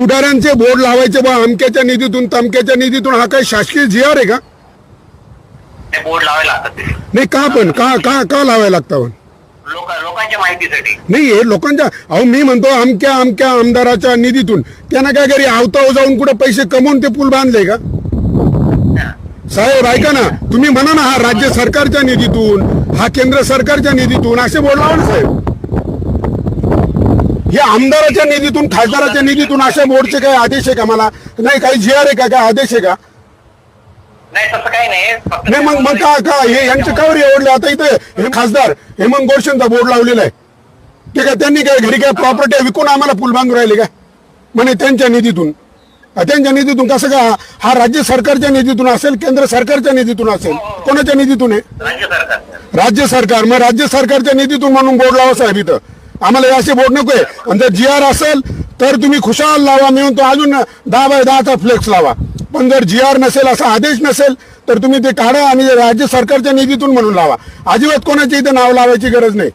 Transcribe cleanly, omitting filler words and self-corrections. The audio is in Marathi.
पुढाऱ्यांचे बोर्ड लावायचे बा अमक्याच्या निधीतून तमक्याच्या निधीतून, हा काही शासकीय जीआर आहे का? ते बोर्ड लावायला लागतात ते नाही का, पण का का का लावायला लागतं पण? लोकांच्या माहितीसाठी. नाही हे लोकांच्या, अहो मी म्हणतो अमक्या अमक्या आमदाराच्या निधीतून त्यानं काय घरी आवताव जाऊन कुठे पैसे कमवून ते पूल बांधले का? साहेब ऐका ना, तुम्ही म्हणा ना, हा राज्य सरकारच्या निधीतून, हा केंद्र सरकारच्या निधीतून, असे बोल लावा ना साहेब. हे आमदाराच्या निधीतून, खासदाराच्या निधीतून अशा बोर्डचे काही आदेश आहे का? मला नाही, काही जीआर आहे का, काय आदेश आहे का? नाही तसं काही नाही. नाही मग का हे यांचे कावर एवढले? आता इथे हे खासदार हेमंत गोडसेंचा बोर्ड लावलेला आहे, ते काय त्यांनी काय घरी काय प्रॉपर्टी विकून आम्हाला पूल बांधून राहिले का? म्हणे त्यांच्या निधीतून. त्यांच्या निधीतून कसं का? हा राज्य सरकारच्या निधीतून असेल, केंद्र सरकारच्या निधीतून असेल, कोणाच्या निधीतून आहे? राज्य सरकार. राज्य सरकार. मग राज्य सरकारच्या निधीतून म्हणून बोर्ड लावा साहेब इथं. आम्हाला असे बोर्ड नकोय. आणि जर जीआर असेल तर तुम्ही खुशाल लावा, मी म्हणतो अजून 10x10चा फ्लेक्स लावा. पण जर जीआर नसेल, असा आदेश नसेल, तर तुम्ही ते काढा आणि राज्य सरकारच्या निधीतून म्हणून लावा. अजिबात कोणाच्या इथे नाव लावायची गरज नाही.